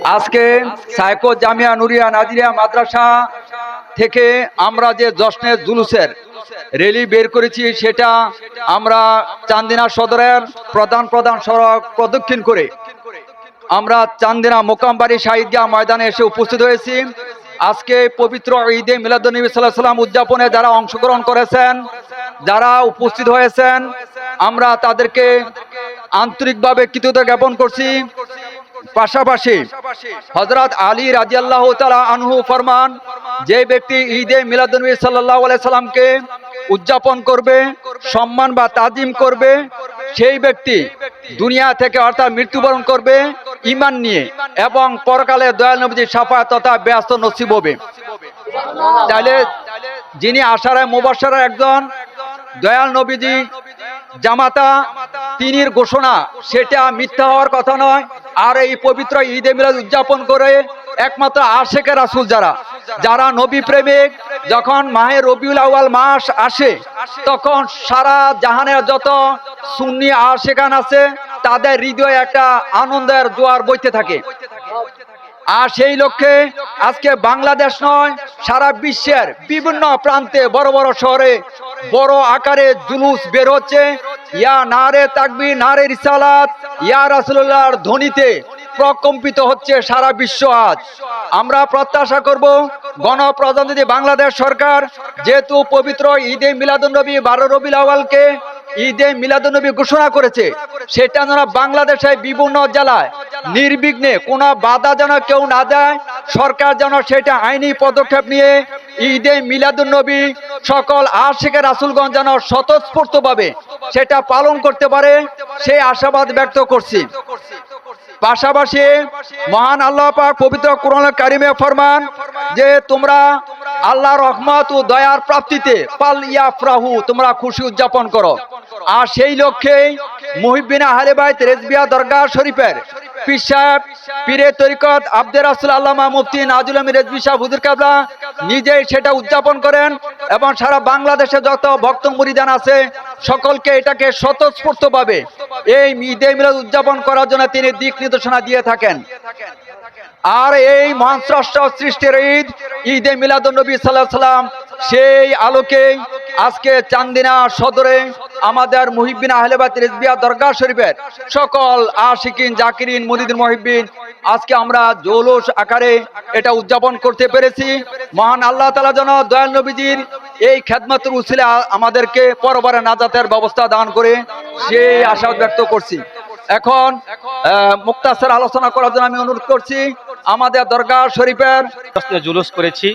আজকে সাইকো জামিয়া নুরিয়া নাজিরিয়া মাদ্রাসা থেকে আমরা যে জশ্নে জুলুসের র্যালি বের করেছি, সেটা আমরা চান্দিনা সদরের প্রধান সড়ক প্রদক্ষিণ করে আমরা চান্দিনা মোকামবাড়ি শাহিদগাহ ময়দানে এসে উপস্থিত হয়েছি। আজকে পবিত্র ঈদে মিলাদুন্নবী সাল্লাল্লাহু আলাইহি ওয়াসাল্লাম উদযাপনে যারা অংশগ্রহণ করেছেন, যারা উপস্থিত হয়েছেন, আমরা তাদেরকে আন্তরিকভাবে কৃতজ্ঞতা জ্ঞাপন করছি। পাশাপাশি হযরত আলী রাদিয়াল্লাহু তাআলা আনহু ফরমান, যে ব্যক্তি ঈদে মিলাদুন্নবী সাল্লাল্লাহু আলাইহি সাল্লামকে উদযাপন করবে, সম্মান বা তাজিম করবে, সেই ব্যক্তি দুনিয়া থেকে অর্থাৎ মৃত্যুবরণ করবে ঈমান নিয়ে এবং পরকালে দয়াল নবীজির শাফাআত তথা বেহেশত নসিব হবে। তাহলে যিনি আশারায়ে মুবাশশারার একজন দয়াল নবীজি জামাতা, তিনির ঘোষণা সেটা মিথ্যা হওয়ার কথা নয়। আর এই পবিত্র ঈদে মিলাদ উদযাপন করে একমাত্র আশেকে রাসূল যারা নবী প্রেমিক, যখন মাহে রবিউল আউয়াল মাস আসে তখন সারা জাহানের যত সুন্নি আশেকান আছে তাদের হৃদয়ে একটা আনন্দের জোয়ার বইতে থাকে। আর সেই লক্ষ্যে আজকে বাংলাদেশ নয়, সারা বিশ্বের বিভিন্ন প্রান্তে বড় বড় শহরে বড় আকারে জুলুস বের হচ্ছে। ইয়া নারে তাকবীর, নারে রিসালাত, ইয়া রাসূলুল্লাহর ধ্বনিতে প্রকম্পিত হচ্ছে সারা বিশ্ব। আজ আমরা প্রত্যাশা করব গণপ্রজাতন্ত্রী বাংলাদেশ সরকার যেহেতু পবিত্র ঈদে মিলাদুন্নবী 12 রবিউল আউয়ালকে ঈদে মিলাদুন্নবী ঘোষণা করেছে, সেটা যেন বাংলাদেশের বিভিন্ন জেলায় নির্বিঘ্নে কোনো বাধা যেন কেউ না দেয়। সরকার যেন সেটা আইনি পদক্ষেপ নিয়ে ঈদে মিলাদুন্নবী সকল আশিকে রাসূলগঞ্জ যেন স্বতঃস্ফূর্তভাবে সেটা পালন করতে পারে, সেই আশাবাদ ব্যক্ত করছি। পাশাপাশি মহান আল্লাহ পাক পবিত্র কোরআনুল কারীমে ফরমান যে তোমরা আল্লাহর রহমত ও দয়ার প্রাপ্তিতে পাল ইয়াফরাহু, তোমরা খুশি উদযাপন করো। আর সেই লক্ষ্যেই মুহিব্বিন আহলে বাইত রেজবিয়া দরগাহ শরীফের পীর সাহেব পীরে তরিকত আব্দে রাসূল আল্লামা মুফতি নাজুল আমিন রেজভী সাহেব হুজুর কেবলা নিজেই সেটা উদযাপন করেন এবং সারা বাংলাদেশে যত ভক্ত মুরিদান আছে সকলকে এটাকে স্বতঃস্ফূর্তভাবে এই ঈদে মিলাদ উদযাপন করার জন্য তিনি দিক নির্দেশনা দিয়ে থাকেন। আর এই মহান স্রষ্টা সৃষ্টির ঈদ ঈদে মিলাদুন্নবী সাল্লাল্লাহু আলাইহি সাল্লাম, সেই আলোকে আজকে চান্দিনা সদরে আমাদের মুহিব্বিন আহলে বাইত রেজবিয়া দরগাহ শরীফের সকল আশিকিন জাকিরিন মুরিদিন মুহিব্বিন আজকে আমরা জৌলুস আকারে এটা উদযাপন করতে পেরেছি। মহান আল্লাহ তাআলা যেন দয়াল নবীজির এই খেদমতের উসিলা আমাদেরকে পরবারে নাজাতের ব্যবস্থা দান করে সেই আশা ব্যক্ত করছি। এখন মুক্তাসর আলোচনা করার জন্য আমি অনুরোধ করছি আমাদের দরগাহ শরীফের জশ্নে জুলুস করেছি।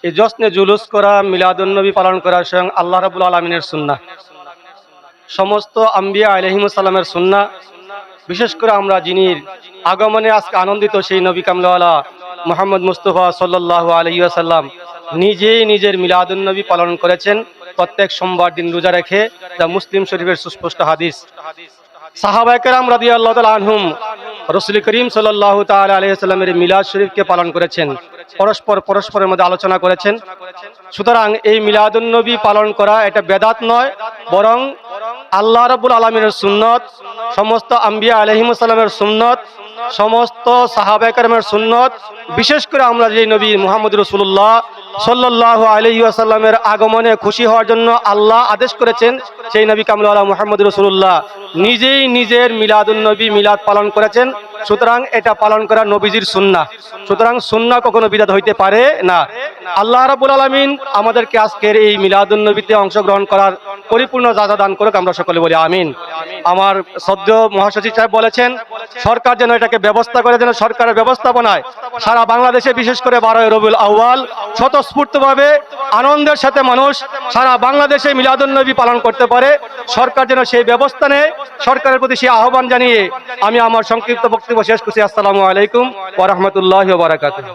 এই জশ্নে জুলুস করা, মিলাদুন্নবী পালন করা স্বয়ং আল্লাহ রাব্বুল আলামিনের সুন্নাহ, সমস্ত আম্বিয়া আলাইহিমুস সালামের সুন্নাহ। বিশেষ করে আমরা যিনি আগমনে আজকে আনন্দিত সেই নবী কামলিওয়ালা মুহাম্মদ মুস্তাফা সাল্লাল্লাহু আলাইহি ওয়াসাল্লাম নিজেই নিজের মিলাদুন্নবী পালন করেছেন প্রত্যেক সোমবার দিন রোজা রেখে, যা মুসলিম শরীফের সুস্পষ্ট হাদিস। সাহাবায়ে কেরাম রাদিয়াল্লাহু তাআলা আনহুম রাসূল করিম সাল্লাল্লাহু তাআলা আলাইহি ওয়াসাল্লামের মিলাদ শরীফকে পালন করেছেন, পরস্পরের মধ্যে আলোচনা করেছেন। সুতরাং এই মিলাদুন্নবী পালন করা এটা বেদাত নয়, বরং আল্লাহ রাব্বুল আলামিনের সুন্নত, সমস্ত আম্বিয়া আলাইহিমুস সালামের সুন্নত, সমস্ত সাহাবায়ে কেরামের সুন্নত। বিশেষ করে আমরা যে নবী মুহাম্মদ রাসূলুল্লাহ সাল্লাল্লাহু আলাইহি ওয়াসাল্লামের আগমনে খুশি হওয়ার জন্য আল্লাহ আদেশ করেছেন, সেই নবী কামলিওয়ালা মুহাম্মদ রাসূলুল্লাহ নিজেই নিজের মিলাদুন্নবী মিলাদ পালন করেছেন। সুতরাং এটা পালন করা নবীজির সুন্নাহ। সুতরাং সুন্নাহ কখনো বিদআত হইতে পারে না। আল্লাহ রাব্বুল আলামিন আমাদেরকে আজকের এই মিলাদুন্নবীতে অংশগ্রহণ করার পরিপূর্ণ যাজা দান করুক, আমরা সকলে বলি আমিন। আমার সদ্য মহাসচিব সাহেব বলেছেন সরকার যেন এটাকে ব্যবস্থা করে, যেন সরকারের ব্যবস্থাপনায় সারা বাংলাদেশে বিশেষ করে 12 রবিউল আউয়াল স্বতঃস্ফূর্তভাবে আনন্দের সাথে মানুষ সারা বাংলাদেশে মিলাদুন্নবী পালন করতে পারে। সরকার যেন সেই ব্যবস্থা নেয়, সরকারের প্রতি সেই আহ্বান জানিয়ে আমি আমার সংক্ষিপ্ত বক্তব্য শেষ করছি। আসসালামু আলাইকুম ওয়া রাহমাতুল্লাহি ওয়া বারাকাতুহু।